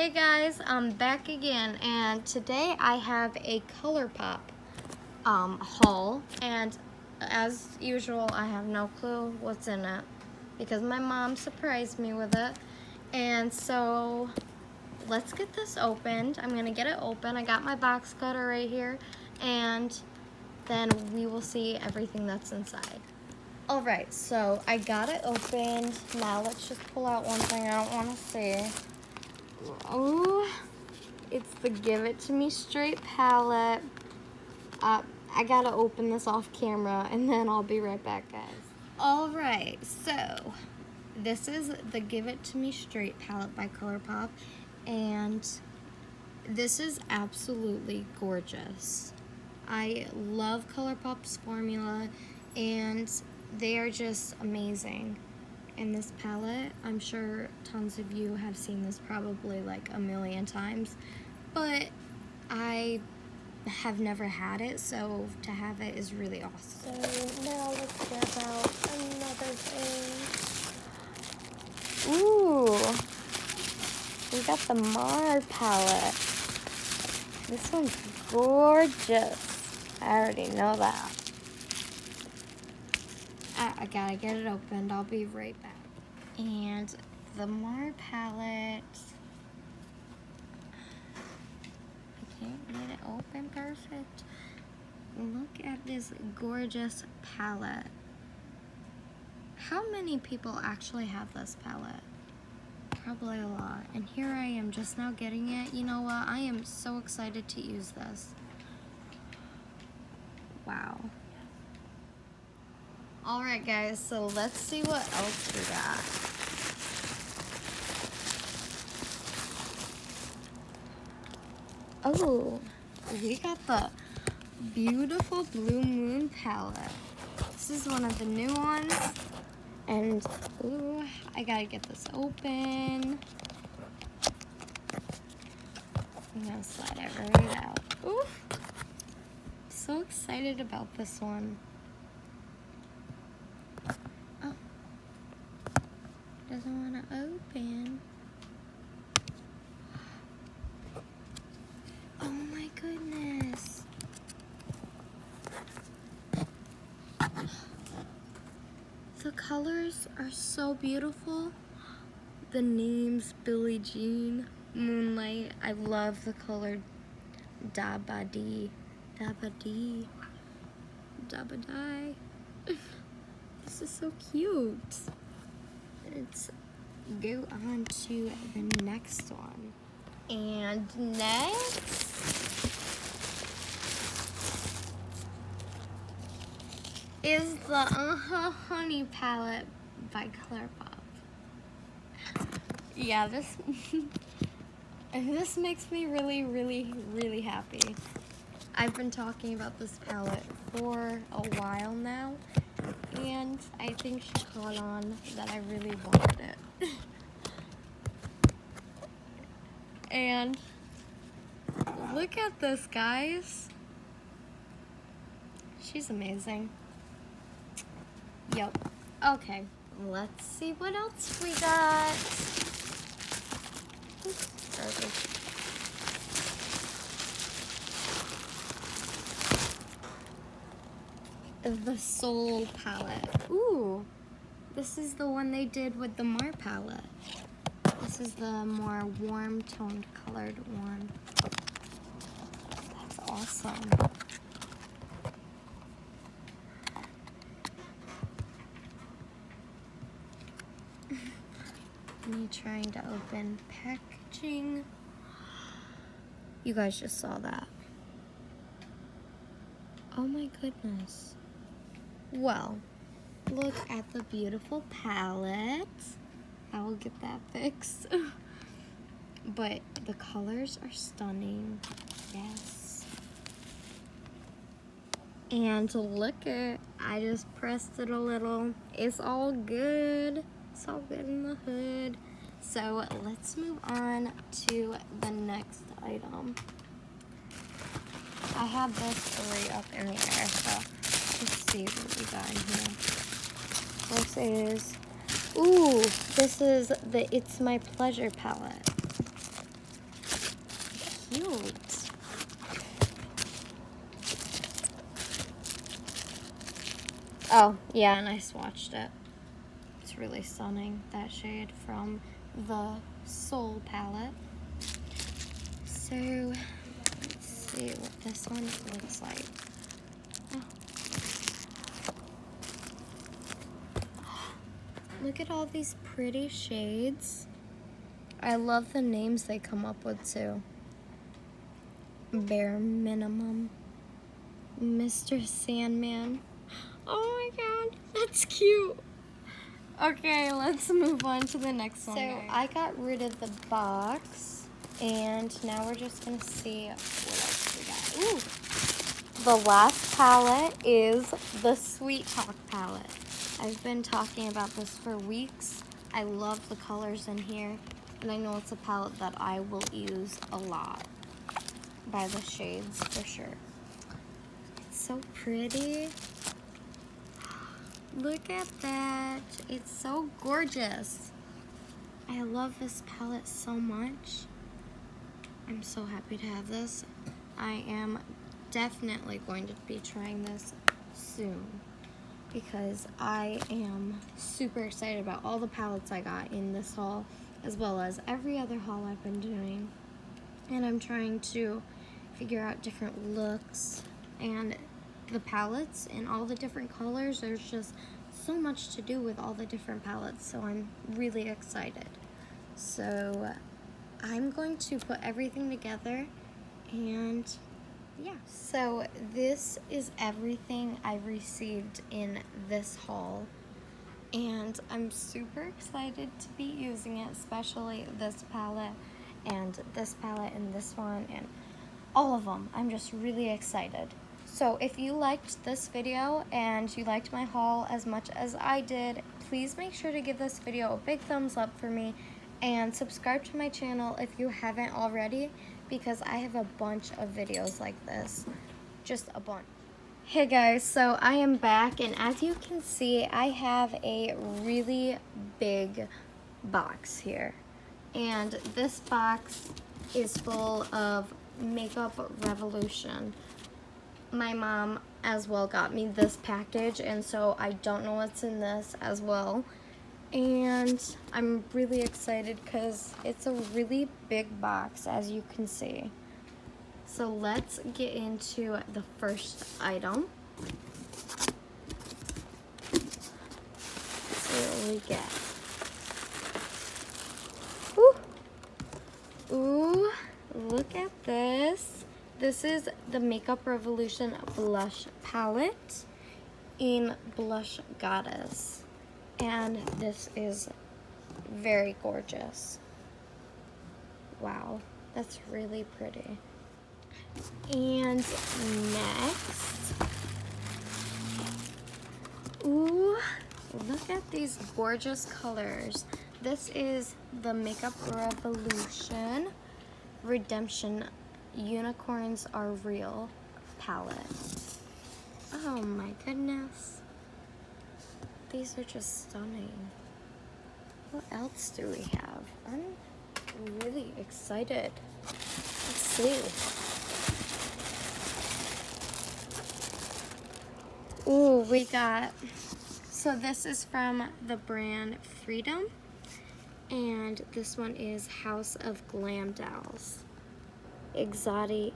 Hey guys, I'm back again, and today I have a Colourpop haul, and as usual I have no clue what's in it because my mom surprised me with it. And so let's get this opened. I'm gonna get it open. I got my box cutter right here, and then we will see everything that's inside. Alright, so I got it opened. Now let's just pull out one thing I don't want to see. Oh, it's the Give It To Me Straight palette. I gotta open this off camera and then I'll be right back, guys. Alright, so this is the Give It To Me Straight palette by Colourpop, and this is absolutely gorgeous. I love Colourpop's formula, and they are just amazing. In this palette, I'm sure tons of you have seen this probably like a million times, but I have never had it, so to have it is really awesome. So now let's get out another thing. Ooh, we got the Mar palette. This one's gorgeous. I already know that. I gotta get it opened. I'll be right back. And the Mar palette. I can't get it open perfect. Look at this gorgeous palette. How many people actually have this palette? Probably a lot. And here I am just now getting it. You know what? I am so excited to use this. Wow. Alright guys, so let's see what else we got. Oh, we got the beautiful Blue Moon palette. This is one of the new ones. And, ooh, I gotta get this open. I'm gonna slide it right out. Ooh, so excited about this one. Doesn't want to open. Oh my goodness. The colors are so beautiful. The names, Billie Jean, Moonlight. I love the color Dabadi. Dabadi. Dabadi. This is so cute. Let's go on to the next one. And next is the Honey palette by Colourpop. Yeah, this makes me really, really, really happy. I've been talking about this palette for a while now, and I think she caught on that I really wanted it. And look at this, guys. She's amazing. Yep. Okay, let's see what else we got. Oops, sorry. The Soul palette. Ooh, this is the one they did with the Mar palette. This is the more warm toned colored one. That's awesome. Me trying to open packaging. You guys just saw that. Oh my goodness. Well, look at the beautiful palette. I will get that fixed. But the colors are stunning. Yes. And look at, I just pressed it a little. It's all good. It's all good in the hood. So let's move on to the next item. I have this right up in the air, so let's see what we got in here. This is, ooh, this is the It's My Pleasure palette. cute. Oh, yeah, and I swatched it. It's really stunning, that shade from the Soul palette. So, let's see what this one looks like. Oh. Look at all these pretty shades. I love the names they come up with too. Bare Minimum, Mr. Sandman. Oh my god, that's cute. Okay, let's move on to the next one. So I got rid of the box, and now we're just gonna see what else we got. Ooh. The last palette is the Sweet Talk palette. I've been talking about this for weeks. I love the colors in here, and I know it's a palette that I will use a lot by the shades for sure. It's so pretty. Look at that. It's so gorgeous. I love this palette so much. I'm so happy to have this. I am definitely going to be trying this soon because I am super excited about all the palettes I got in this haul, as well as every other haul I've been doing. And I'm trying to figure out different looks and the palettes in all the different colors. There's just so much to do with all the different palettes, so I'm really excited. So I'm going to put everything together, and yeah. So this is everything I received in this haul, and I'm super excited to be using it, especially this palette and this palette and this one and all of them. I'm just really excited. So if you liked this video and you liked my haul as much as I did, please make sure to give this video a big thumbs up for me and subscribe to my channel if you haven't already, because I have a bunch of videos like this, just a bunch. Hey guys, so I am back, and as you can see, I have a really big box here. And this box is full of Makeup Revolution. My mom as well got me this package, and so I don't know what's in this as well. And I'm really excited because it's a really big box, as you can see. So let's get into the first item. Let's see what we get. Ooh, ooh, look at this. This is the Makeup Revolution blush palette in Blush Goddess, and this is very gorgeous. Wow, that's really pretty. And next, ooh, look at these gorgeous colors. This is the Makeup Revolution Redemption Unicorns Are Real palette. Oh my goodness. These are just stunning. What else do we have? I'm really excited. Let's see. Ooh, we got, so this is from the brand Freedom, and this one is House of Glam Dolls. Exotica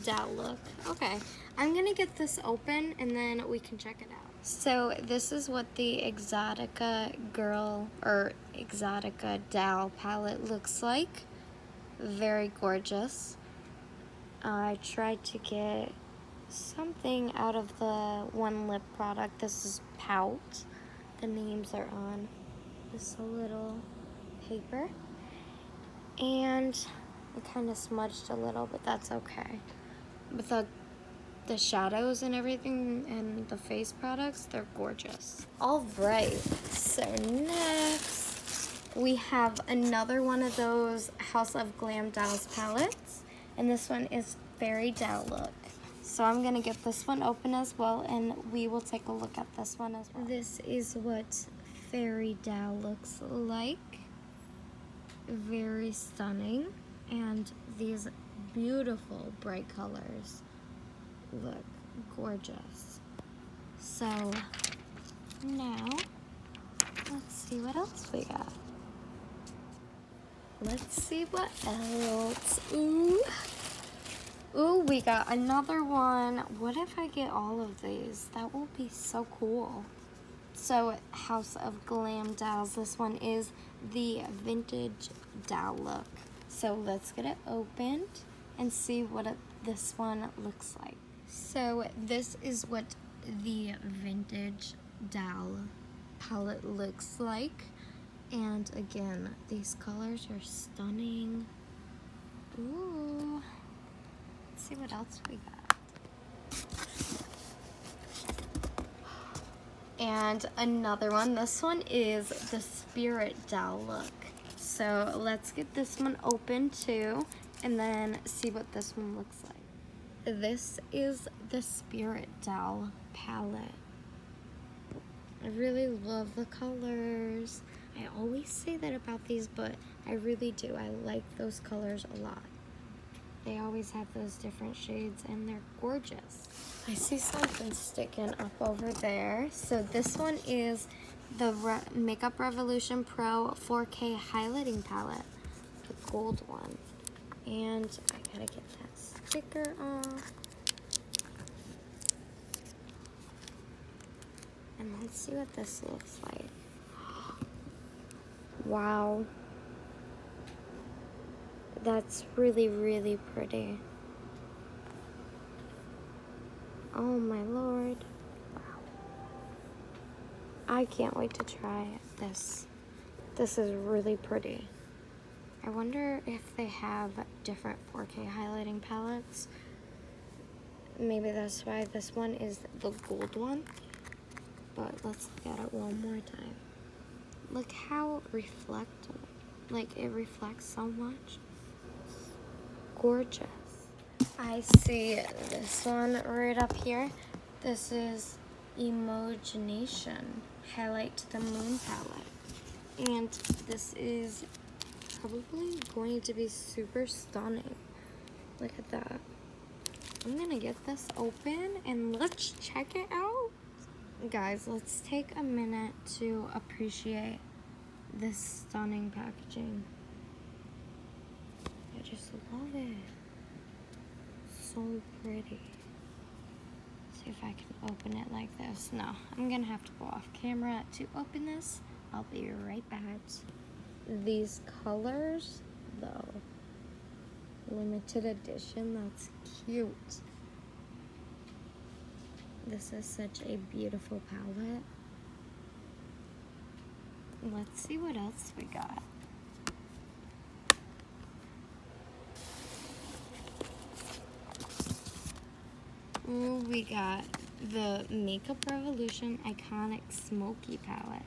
doll look. Okay, I'm gonna get this open and then we can check it out. So this is what the Exotica girl or Exotica doll palette looks like. Very gorgeous. I tried to get something out of the one lip product. This is Pout. The names are on this little paper, and it kind of smudged a little, but that's okay. But the shadows and everything and the face products, they're gorgeous. All right, so next we have another one of those House of Glam Dolls palettes, and this one is Fairy Doll Look. So I'm gonna get this one open as well, and we will take a look at this one as well. This is what Fairy Doll looks like. Very stunning. and these beautiful bright colors. Look, gorgeous. So now let's see what else we got. Let's see what else. Ooh, we got another one. What if I get all of these? That will be so cool. So House of Glam Dolls. This one is the vintage doll look. So let's get it opened and see what this one looks like. So this is what the vintage doll palette looks like. And again, these colors are stunning. Ooh. Let's see what else we got. And another one. This one is the Spirit doll look. So let's get this one open too, and then see what this one looks like. This is the Spirit doll palette. I really love the colors. I always say that about these, but I really do. I like those colors a lot. They always have those different shades and they're gorgeous. I see something sticking up over there. So this one is the Makeup Revolution Pro 4K highlighting palette, the gold one. And I gotta get that sticker off. And let's see what this looks like. Wow. That's really, really pretty. Oh my lord. Wow. I can't wait to try this. This is really pretty. I wonder if they have different 4K highlighting palettes. Maybe that's why this one is the gold one. But let's look at it one more time. Look how reflective. Like, it reflects so much. Gorgeous. I see this one right up here. This is Imagination Highlight to the Moon palette. And this is probably going to be super stunning. Look at that. I'm gonna get this open and let's check it out. Guys, let's take a minute to appreciate this stunning packaging. I just love it. So pretty. See if I can open it like this. No, I'm gonna have to go off camera to open this. I'll be right back. These colors, though, limited edition, that's cute. This is such a beautiful palette. Let's see what else we got. Ooh, we got the Makeup Revolution Iconic Smoky palette.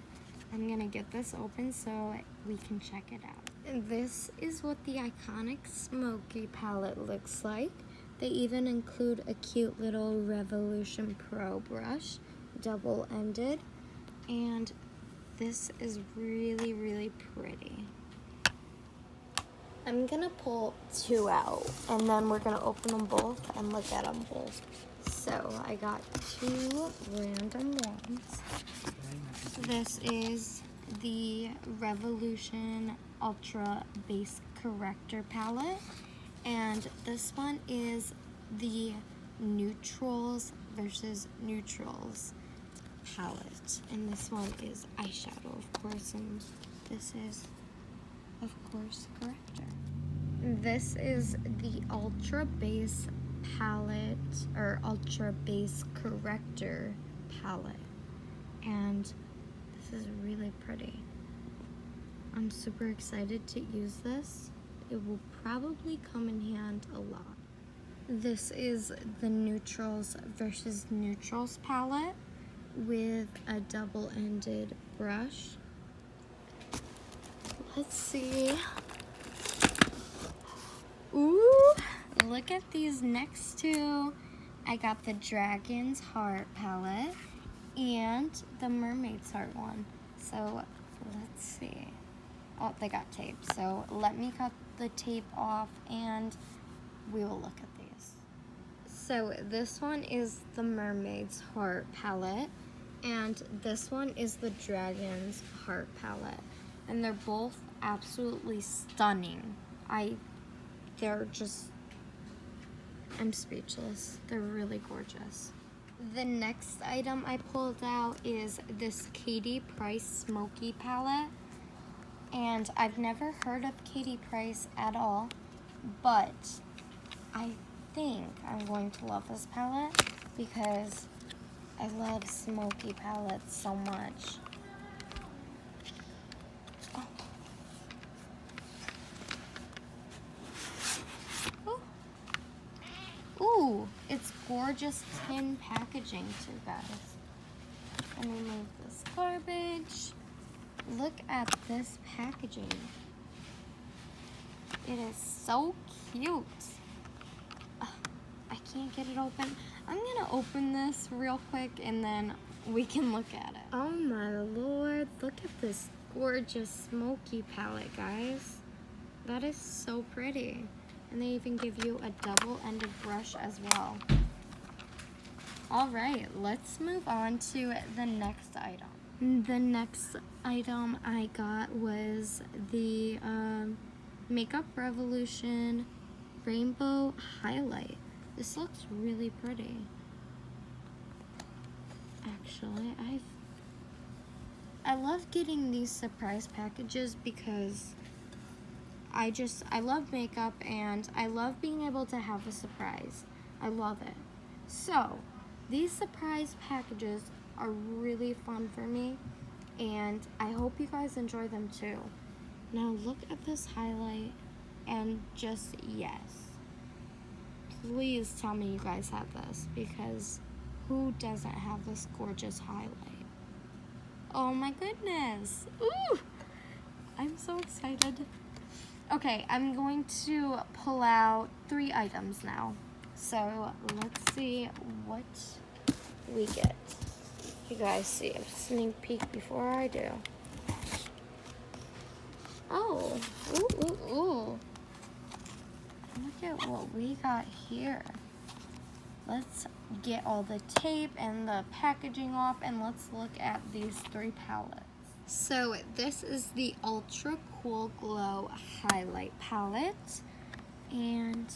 I'm gonna get this open so we can check it out. And this is what the Iconic Smoky palette looks like. They even include a cute little Revolution Pro brush, double-ended, and this is really, really pretty. I'm gonna pull two out, and then we're gonna open them both and look at them both. So I got two random ones. This is the Revolution Ultra Base Corrector palette, and this one is the Neutrals versus Neutrals palette, and this one is eyeshadow, of course, and this is, of course, corrector. This is the Ultra Base palette, or Ultra Base Corrector palette, and this is really pretty. I'm super excited to use this. It will probably come in hand a lot. This is the Neutrals versus Neutrals palette with a double-ended brush. Let's see. Ooh, look at these next two. I got the Dragon's Heart palette and the Mermaid's Heart one. So let's see. Oh, they got tape. So let me cut the tape off and we will look at these. So this one is the Mermaid's Heart palette, and this one is the Dragon's Heart palette. And they're both absolutely stunning. They're just, I'm speechless. They're really gorgeous. The next item I pulled out is this Katie Price Smoky palette. And I've never heard of Katie Price at all, but I think I'm going to love this palette because I love smoky palettes so much. Ooh, it's gorgeous tin packaging too, guys. Let me move this garbage. Look at this packaging. It is so cute. I can't get it open. I'm gonna open this real quick and then we can look at it. Oh my lord, look at this gorgeous smoky palette, guys. That is so pretty. And they even give you a double-ended brush as well. All right, let's move on to the next item. The next item I got was the Makeup Revolution Rainbow Highlight. This looks really pretty. Actually, I love getting these surprise packages because I love makeup and I love being able to have a surprise. I love it. So, these surprise packages are really fun for me and I hope you guys enjoy them too. Now look at this highlight and just yes. Please tell me you guys have this because who doesn't have this gorgeous highlight? Oh my goodness. Ooh! I'm so excited. Okay, I'm going to pull out 3 items now. So let's see what we get. You guys see a sneak peek before I do. Oh, ooh. Look at what we got here. Let's get all the tape and the packaging off and let's look at these 3 palettes. So this is the Ultra Cool Glow Highlight Palette. And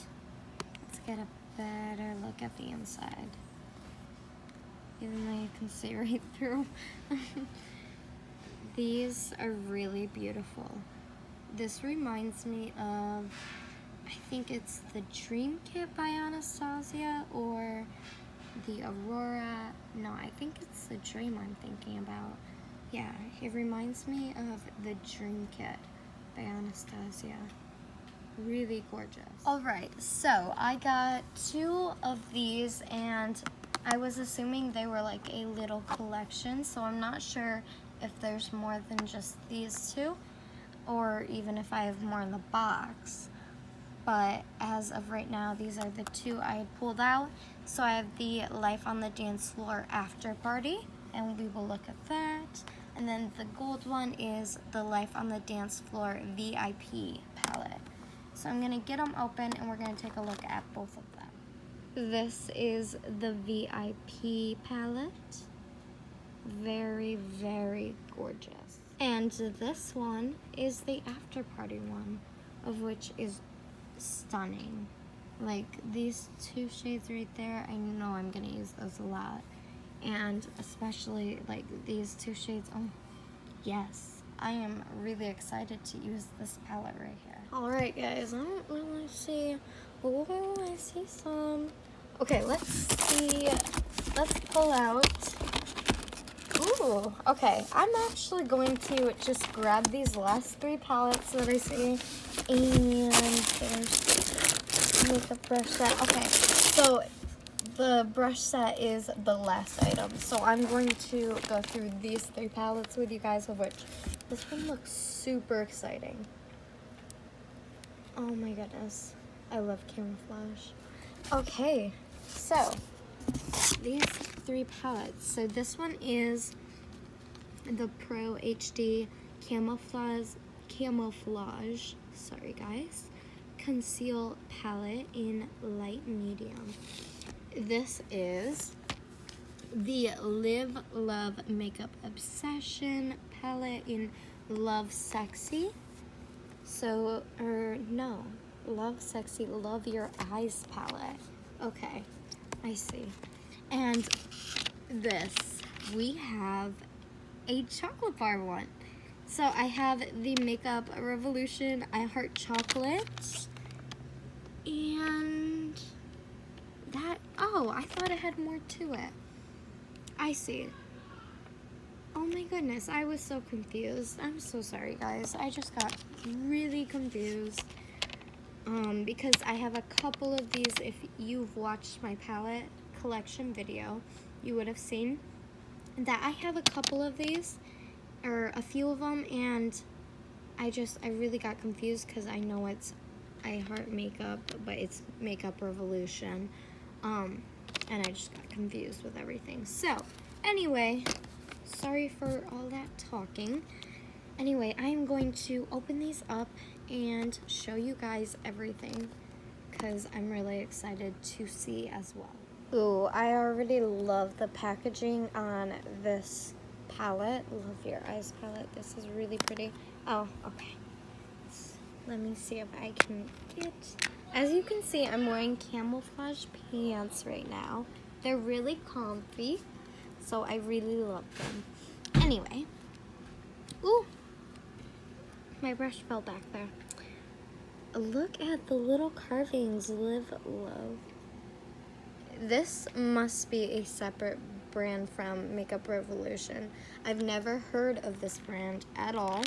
let's get a better look at the inside. Even though you can see right through. These are really beautiful. This reminds me of, I think it's the Dream Kit by Anastasia or the Aurora. No, I think it's the Dream I'm thinking about. Yeah, it reminds me of the Dream Kit by Anastasia. Really gorgeous. Alright, so I got 2 of these and I was assuming they were like a little collection, so I'm not sure if there's more than just these 2 or even if I have more in the box. But as of right now, these are the 2 I had pulled out. So I have the Life on the Dance Floor After Party, and we will look at that. And then the gold one is the Life on the Dance Floor VIP palette. So I'm going to get them open and we're going to take a look at both of them. This is the VIP palette. Very, very gorgeous. And this one is the After Party one, of which is stunning. Like these 2 shades right there, I know I'm going to use those a lot. And especially like these 2 shades, oh yes, I am really excited to use this palette right here. Alright guys, I don't really see, oh I see some. Okay, let's see, let's pull out, ooh, okay, I'm actually going to just grab these last 3 palettes that I see, and there's makeup brush set. Okay, so the brush set is the last item. So I'm going to go through these 3 palettes with you guys, of which this one looks super exciting. Oh my goodness. I love camouflage. Okay, so these 3 palettes. So this one is the Pro HD Camouflage, sorry guys, Conceal Palette in light medium. This is the Live Love Makeup Obsession palette in Love Sexy. So, no, Love Sexy, Love Your Eyes palette. Okay, I see. And this, we have a chocolate bar one. So I have the Makeup Revolution I Heart Chocolate. And that, oh, I thought it had more to it. I see. Oh my goodness, I was so confused. I'm so sorry, guys. I just got really confused. Because I have a couple of these. If you've watched my palette collection video, you would have seen that I have a couple of these, or a few of them, and I really got confused because I know it's I Heart Makeup, but it's Makeup Revolution. And I just got confused with everything. So, anyway, sorry for all that talking. Anyway, I'm going to open these up and show you guys everything because I'm really excited to see as well. Ooh, I already love the packaging on this palette. Love Your Eyes palette. This is really pretty. Oh, okay. Let me see if I can get... As you can see, I'm wearing camouflage pants right now. They're really comfy, so I really love them. Anyway. Ooh. My brush fell back there. Look at the little carvings. Live Love. This must be a separate brand from Makeup Revolution. I've never heard of this brand at all.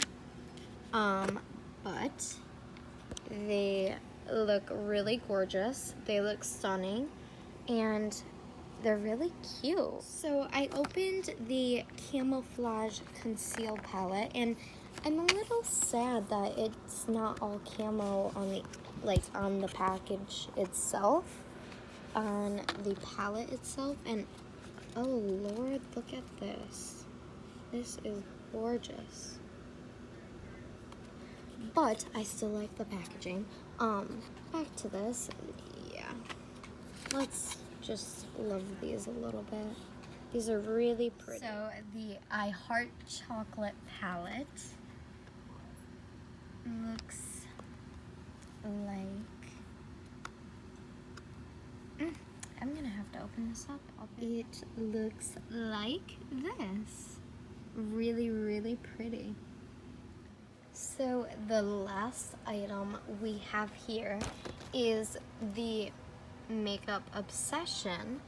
But they look really gorgeous. They look stunning. And they're really cute. So I opened the Camouflage Conceal palette, and I'm a little sad that it's not all camo on the package itself, on the palette itself. And oh Lord, look at this. This is gorgeous. But I still like the packaging. Back to this. Yeah. Let's just love these a little bit. These are really pretty. So the I Heart Chocolate palette looks like... I'm gonna have to open this up. It looks like this. Really, really pretty. So the last item we have here is the Makeup Obsession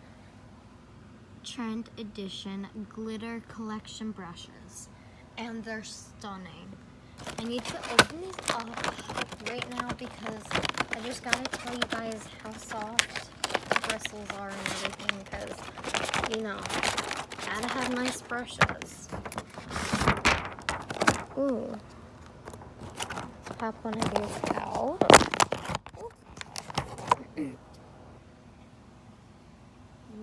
Trend Edition Glitter Collection brushes, and they're stunning. I need to open these up right now because I just gotta tell you guys how soft the bristles are and everything, because, you know, gotta have nice brushes. Ooh. Let's pop one of these out.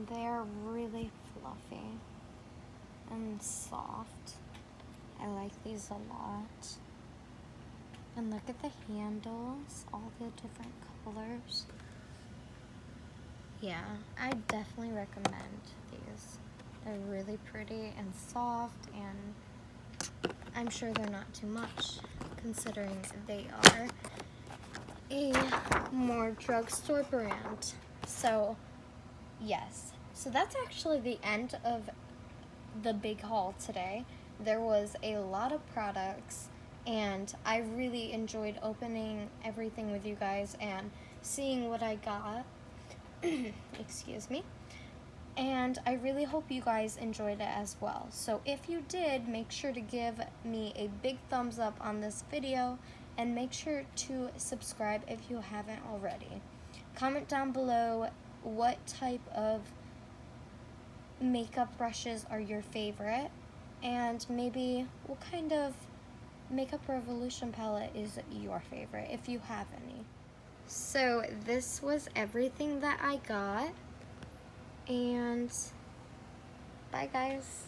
They're really fluffy and soft. I like these a lot. And look at the handles, all the different colors. Yeah, I definitely recommend these. They're really pretty and soft, and I'm sure they're not too much considering they are a more drugstore brand. So yes, so that's actually the end of the big haul today. There was a lot of products, and I really enjoyed opening everything with you guys and seeing what I got. Excuse me. And I really hope you guys enjoyed it as well. So if you did, make sure to give me a big thumbs up on this video, and make sure to subscribe if you haven't already. Comment down below what type of makeup brushes are your favorite, and maybe what kind of Makeup Revolution palette is your favorite, if you have any. So this was everything that I got, and bye guys.